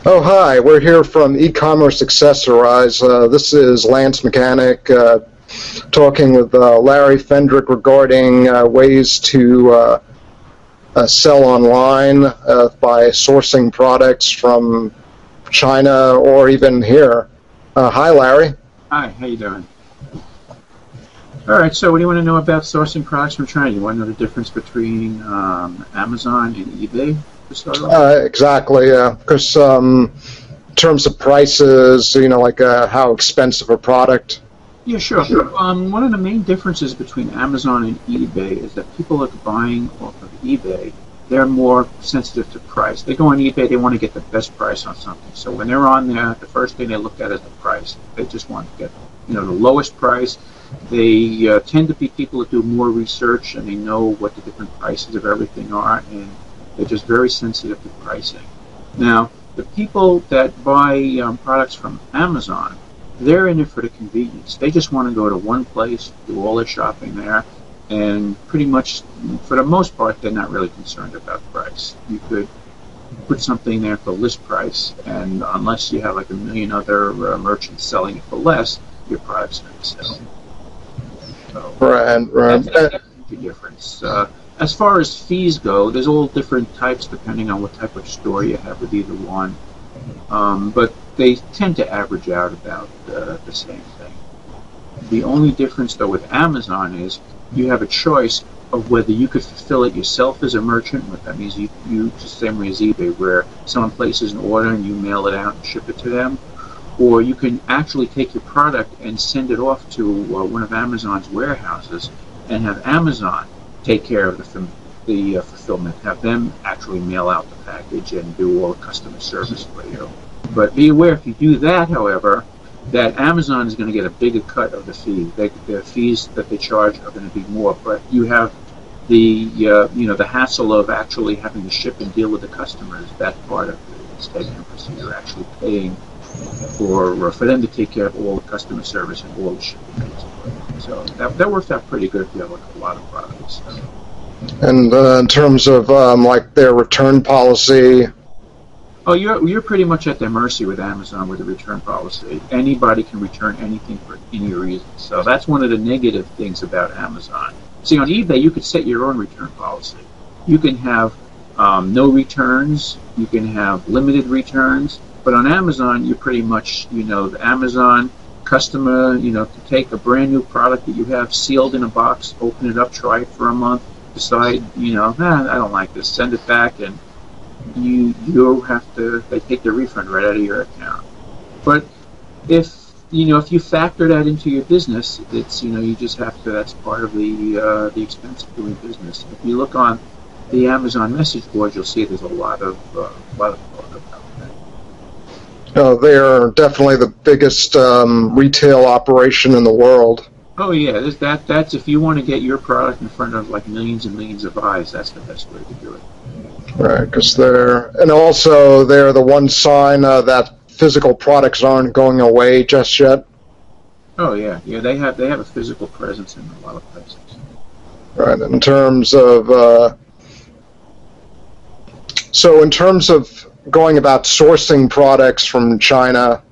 Oh, hi. We're here from Ecommerce Accessorize. This is Lance Mechanic talking with Larry Fendrick regarding ways to sell online by sourcing products from China or even here. Hi, Larry. Hi, how you doing? All right, so what do you want to know about sourcing products from China? You want to know the difference between Amazon and eBay to start off? Exactly, because in terms of prices, like how expensive a product. Yeah, sure. One of the main differences between Amazon and eBay is that people that are buying off of eBay, they're more sensitive to price. They go on eBay, they want to get the best price on something. So when they're on there, the first thing they look at is the price. They just want to get, the lowest price. They tend to be people that do more research and they know what the different prices of everything are, and they're just very sensitive to pricing. Now, the people that buy products from Amazon, they're in it for the convenience. They just want to go to one place, do all their shopping there, and pretty much, for the most part, they're not really concerned about price. You could put something there for list price, and unless you have like a million other merchants selling it for less, your product's going to sell. So Right. That's the difference. As far as fees go, there's all different types depending on what type of store you have with either one. But they tend to average out about the same thing. The only difference, though, with Amazon is you have a choice of whether you could fulfill it yourself as a merchant. What that means, you just the same way as eBay, where someone places an order and you mail it out and ship it to them. Or you can actually take your product and send it off to one of Amazon's warehouses and have Amazon take care of the fulfillment, have them actually mail out the package and do all the customer service for you. But be aware, if you do that, however, that Amazon is going to get a bigger cut of the fee. The fees that they charge are going to be more, but you have the the hassle of actually having to ship and deal with the customers. That part of it is taken over, so you're actually paying for them to take care of all the customer service and all the shipping. So that works out pretty good if you have like a lot of products. And in terms of like their return policy. Oh, you're pretty much at their mercy with Amazon with the return policy. Anybody can return anything for any reason. So that's one of the negative things about Amazon. See, on eBay, you could set your own return policy. You can have no returns. You can have limited returns. But on Amazon, you pretty much, the Amazon customer, to take a brand new product that you have sealed in a box, open it up, try it for a month, decide, I don't like this, send it back, and they take the refund right out of your account. But if you factor that into your business, it's, you just have to, that's part of the expense of doing business. If you look on the Amazon message board, you'll see there's a lot of talk about that. They are definitely the biggest retail operation in the world. Oh yeah, that's if you want to get your product in front of like millions and millions of eyes, that's the best way to do it. Right, because they're the one sign that physical products aren't going away just yet. Oh yeah, they have a physical presence in a lot of places. Right, in terms of in terms of going about sourcing products from China,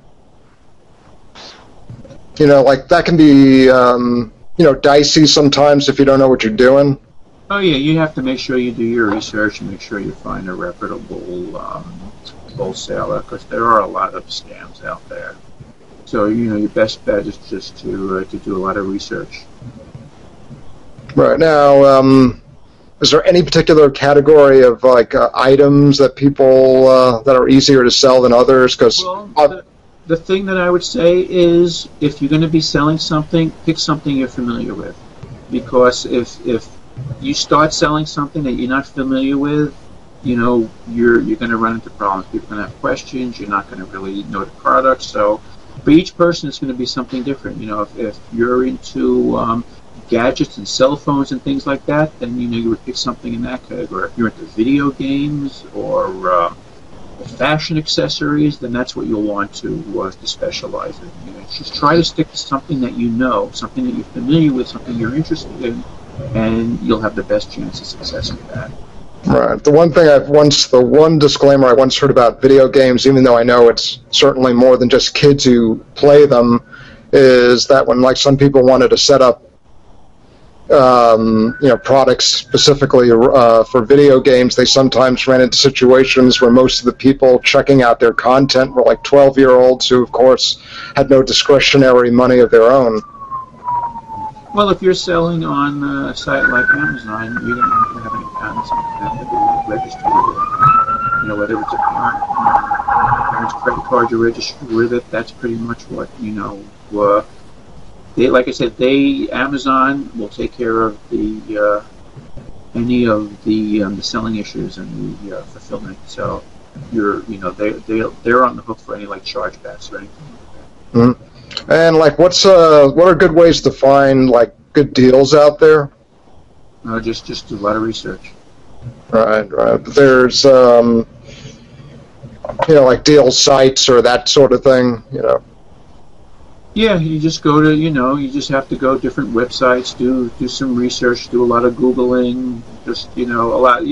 like that can be dicey sometimes if you don't know what you're doing. Oh yeah, you have to make sure you do your research and make sure you find a reputable wholesaler, because there are a lot of scams out there. So your best bet is just to do a lot of research. Right now, is there any particular category of like items that people that are easier to sell than others? Because the thing that I would say is, if you're going to be selling something, pick something you're familiar with, because if you start selling something that you're not familiar with, you're going to run into problems. People are going to have questions. You're not going to really know the product. So for each person, it's going to be something different. If you're into gadgets and cell phones and things like that, then you would pick something in that category. If you're into video games or fashion accessories, then that's what you'll want to specialize in. Just try to stick to something that you know, something that you're familiar with, something you're interested in, and you'll have the best chance of success with that. Right. The one disclaimer I once heard about video games, even though I know it's certainly more than just kids who play them, is that when like some people wanted to set up products specifically for video games, they sometimes ran into situations where most of the people checking out their content were like 12-year-olds who, of course, had no discretionary money of their own. Well, if you're selling on a site like Amazon, you're going to have to have an account, so you have to be registered with it. Whether it's a parent's credit card you're registered with it, that's pretty much what, like I said, Amazon will take care of the any of the selling issues and the fulfillment. So they're on the hook for any like chargebacks or anything like that. Mm-hmm. And like, what are good ways to find like good deals out there? Just do a lot of research. Right. There's like deal sites or that sort of thing. Yeah, you just go to you just have to go to different websites, do some research, do a lot of Googling, just a lot.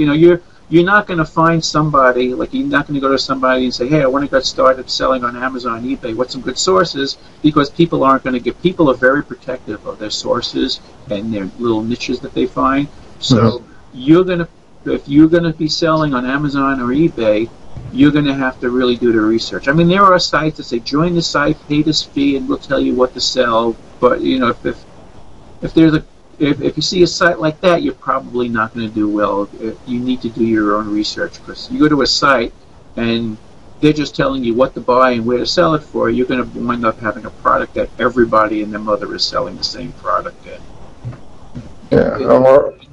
You're not going to find somebody, like you're not going to go to somebody and say, hey, I want to get started selling on Amazon, eBay. What's some good sources? Because people aren't going to get. People are very protective of their sources and their little niches that they find. So if you're gonna be selling on Amazon or eBay, you're going to have to really do the research. I mean, there are sites that say join the site, pay this fee, and we'll tell you what to sell. But if you see a site like that, you're probably not going to do well. You need to do your own research, because you go to a site and they're just telling you what to buy and where to sell it for. You're going to wind up having a product that everybody and their mother is selling the same product in. Yeah.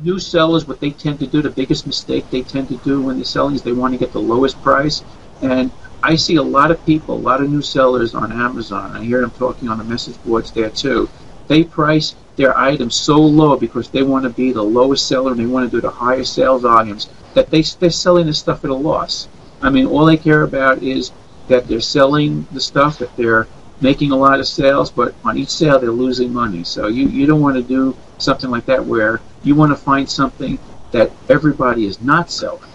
New sellers, what they tend to do, the biggest mistake they tend to do when they're selling is they want to get the lowest price. And I see a lot of people, a lot of new sellers on Amazon. I hear them talking on the message boards there too. They price their items so low because they want to be the lowest seller and they want to do the highest sales volumes, that they're selling the stuff at a loss. I mean, all they care about is that they're selling the stuff, that they're making a lot of sales, but on each sale they're losing money. So you don't want to do something like that, where you want to find something that everybody is not selling,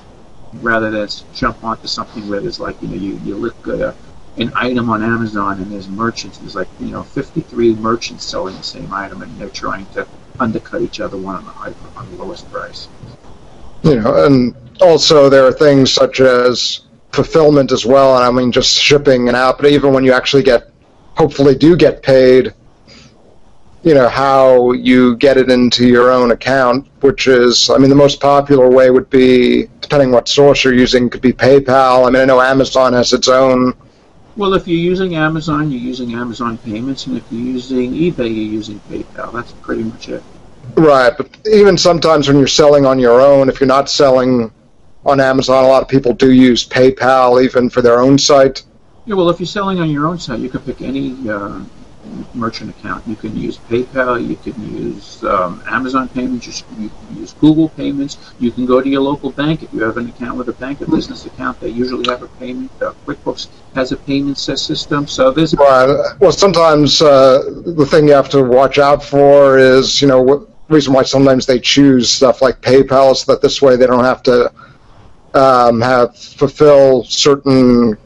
rather than jump onto something where there's like, you look at an item on Amazon and there's merchants, there's like 53 merchants selling the same item, and they're trying to undercut each other, one on the lowest price. And also there are things such as fulfillment as well, and I mean just shipping and out, but even when you actually hopefully do get paid, how you get it into your own account, which is, I mean, the most popular way would be, depending what source you're using, could be PayPal. I mean, I know Amazon has its own. Well, if you're using Amazon, you're using Amazon Payments, and if you're using eBay, you're using PayPal. That's pretty much it. Right, but even sometimes when you're selling on your own, if you're not selling on Amazon, a lot of people do use PayPal even for their own site. Yeah, well, if you're selling on your own site, you can pick any merchant account. You can use PayPal, you can use Amazon Payments, you can use Google Payments, you can go to your local bank. If you have an account with a bank, a business account, they usually have a payment. QuickBooks has a payment system, so there's... Well, sometimes the thing you have to watch out for is, the reason why sometimes they choose stuff like PayPal is that this way they don't have to fulfill certain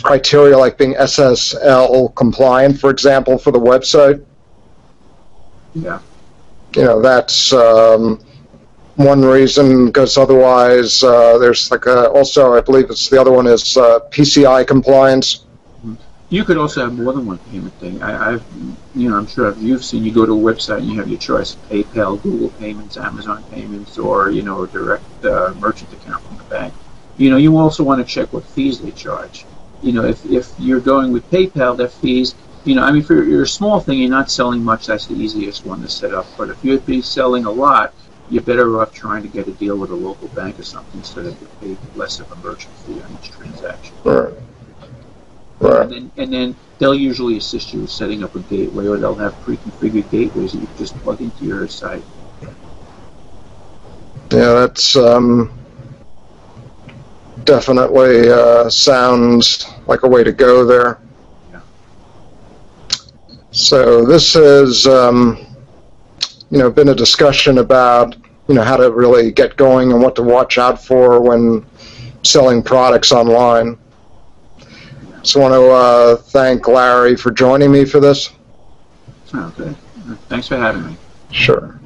criteria, like being SSL compliant, for example, for the website. Yeah. That's one reason, because otherwise there's like also, I believe it's the other one is PCI compliance. You could also have more than one payment thing. I'm sure you've seen, you go to a website and you have your choice: PayPal, Google Payments, Amazon Payments, or a direct merchant account from the bank. You also want to check what fees they charge. If you're going with PayPal, their fees, for your small thing, you're not selling much, that's the easiest one to set up. But if you'd be selling a lot, you're better off trying to get a deal with a local bank or something, so that you pay less of a merchant fee on each transaction. Right. And then they'll usually assist you with setting up a gateway, or they'll have pre-configured gateways that you can just plug into your site. Yeah, that's definitely sounds like a way to go there. Yeah. So this has, been a discussion about how to really get going and what to watch out for when selling products online. So I want to thank Larry for joining me for this. Okay. Thanks for having me. Sure.